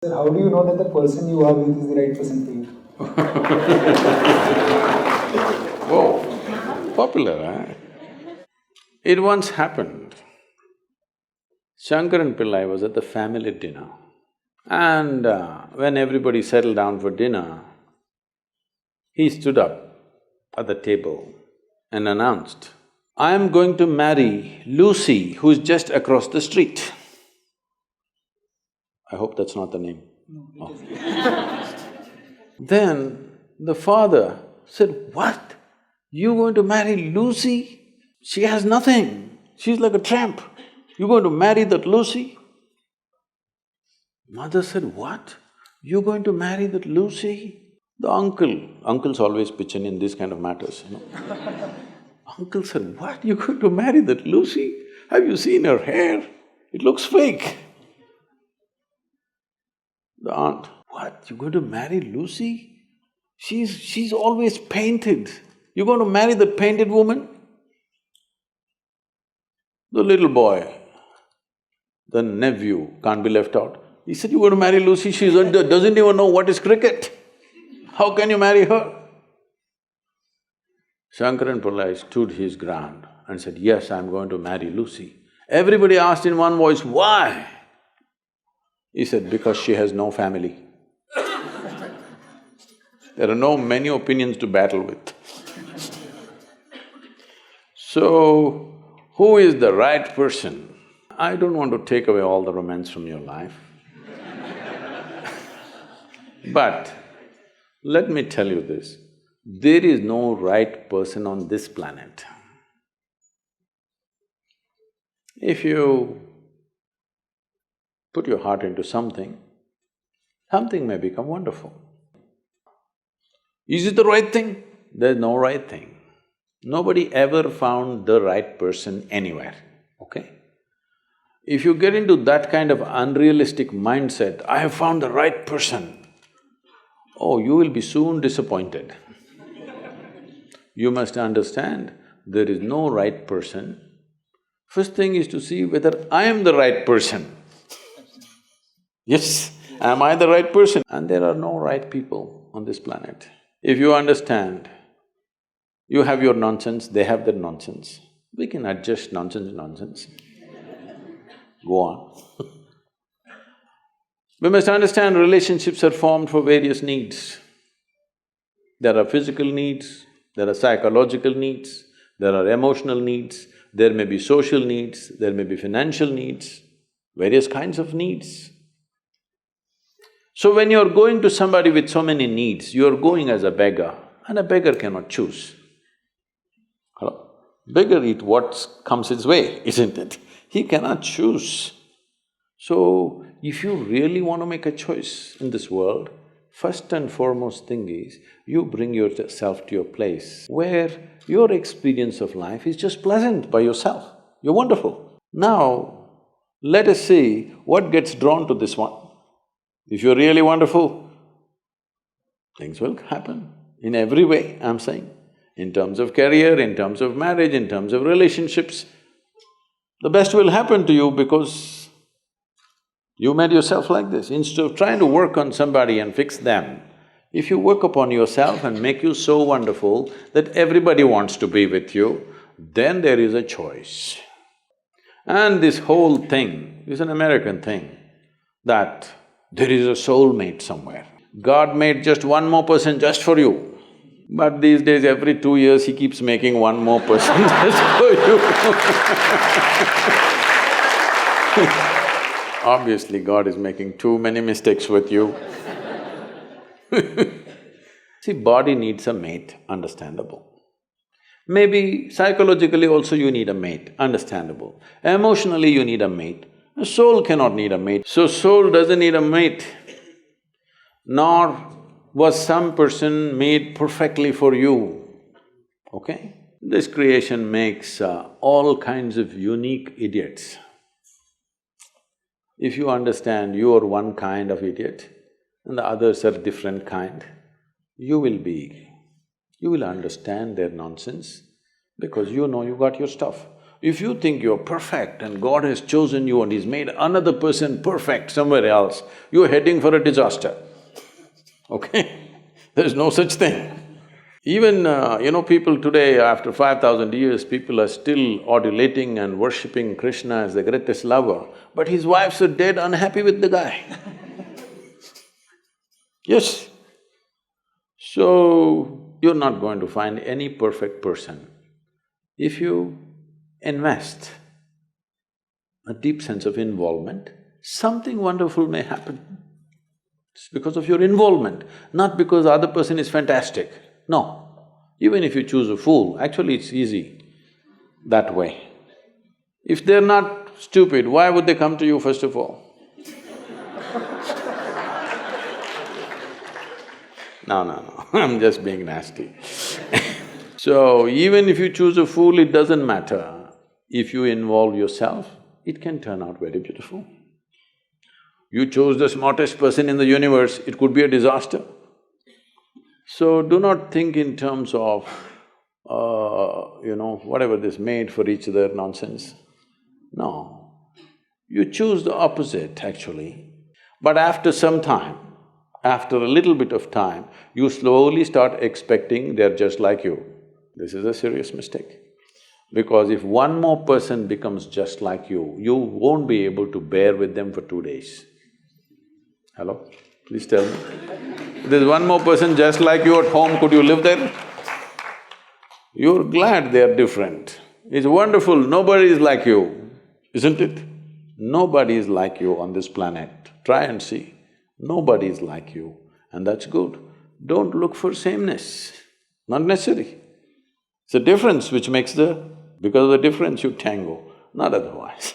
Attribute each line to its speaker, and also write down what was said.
Speaker 1: Sir, how do you know that the person you are with is the right person for you?
Speaker 2: Whoa, popular, huh? It once happened. Shankaran Pillai was at the family dinner, and when everybody settled down for dinner, he stood up at the table and announced, "I am going to marry Lucy, who's just across the street." I hope that's not the name.
Speaker 1: No, it is.
Speaker 2: Then the father said, "What? You going to marry Lucy? She has nothing. She's like a tramp. You going to marry that Lucy?" Mother said, "What? You going to marry that Lucy?" The uncles always pitch in this kind of matters, you know. Uncle said, "What? You going to marry that Lucy? Have you seen her hair? It looks fake." The aunt, "What? You going to marry Lucy? She's always painted. You going to marry that painted woman?" The little boy, the nephew, can't be left out. He said, "You going to marry Lucy? She doesn't even know what is cricket. How can you marry her?" Shankaran Pillai stood his ground and said, "Yes, I'm going to marry Lucy." Everybody asked in one voice, "Why?" He said, "Because she has no family." There are no many opinions to battle with. So, who is the right person? I don't want to take away all the romance from your life. But let me tell you this, there is no right person on this planet. If you put your heart into something, something may become wonderful. Is it the right thing? There's no right thing. Nobody ever found the right person anywhere, okay? If you get into that kind of unrealistic mindset, "I have found the right person," oh, you will be soon disappointed. You must understand, there is no right person. First thing is to see whether I am the right person. Yes, am I the right person? And there are no right people on this planet. If you understand, you have your nonsense, they have their nonsense. We can adjust nonsense. Go on. We must understand relationships are formed for various needs. There are physical needs, there are psychological needs, there are emotional needs, there may be social needs, there may be financial needs, various kinds of needs. So when you're going to somebody with so many needs, you're going as a beggar, and a beggar cannot choose. Hello? Beggar eat what comes his way, isn't it? He cannot choose. So, if you really want to make a choice in this world, first and foremost thing is, you bring yourself to your place where your experience of life is just pleasant by yourself. You're wonderful. Now, let us see what gets drawn to this one. If you're really wonderful, things will happen in every way, I'm saying. In terms of career, in terms of marriage, in terms of relationships, the best will happen to you because you made yourself like this. Instead of trying to work on somebody and fix them, if you work upon yourself and make you so wonderful that everybody wants to be with you, then there is a choice. And this whole thing is an American thing, that there is a soulmate somewhere. God made just one more person just for you. But these days, every 2 years, he keeps making one more person just for you. Obviously, God is making too many mistakes with you. See, body needs a mate, understandable. Maybe psychologically also you need a mate, understandable. Emotionally you need a mate. A soul cannot need a mate. So soul doesn't need a mate, nor was some person made perfectly for you, okay? This creation makes all kinds of unique idiots. If you understand you are one kind of idiot and the others are different kind, you will understand their nonsense because you know you got your stuff. If you think you're perfect and God has chosen you and He's made another person perfect somewhere else, you're heading for a disaster, okay? There's no such thing. Even, people today, after 5,000 years, people are still adulating and worshipping Krishna as the greatest lover, but his wives are dead unhappy with the guy. Yes. So, you're not going to find any perfect person. If you invest a deep sense of involvement, something wonderful may happen. It's because of your involvement, not because the other person is fantastic. No. Even if you choose a fool, actually it's easy that way. If they're not stupid, why would they come to you first of all? No, I'm just being nasty. So, even if you choose a fool, it doesn't matter. If you involve yourself, it can turn out very beautiful. You chose the smartest person in the universe, it could be a disaster. So, do not think in terms of, whatever this made for each other nonsense. No. You choose the opposite, actually. But after some time, after a little bit of time, you slowly start expecting they're just like you. This is a serious mistake. Because if one more person becomes just like you won't be able to bear with them for 2 days. Hello? Please tell me. There's one more person just like you at home, could you live there? You're glad they're different. It's wonderful, nobody is like you, isn't it? Nobody is like you on this planet. Try and see. Nobody is like you, and that's good. Don't look for sameness, not necessary. It's the difference which makes the… because of the difference you tango, not otherwise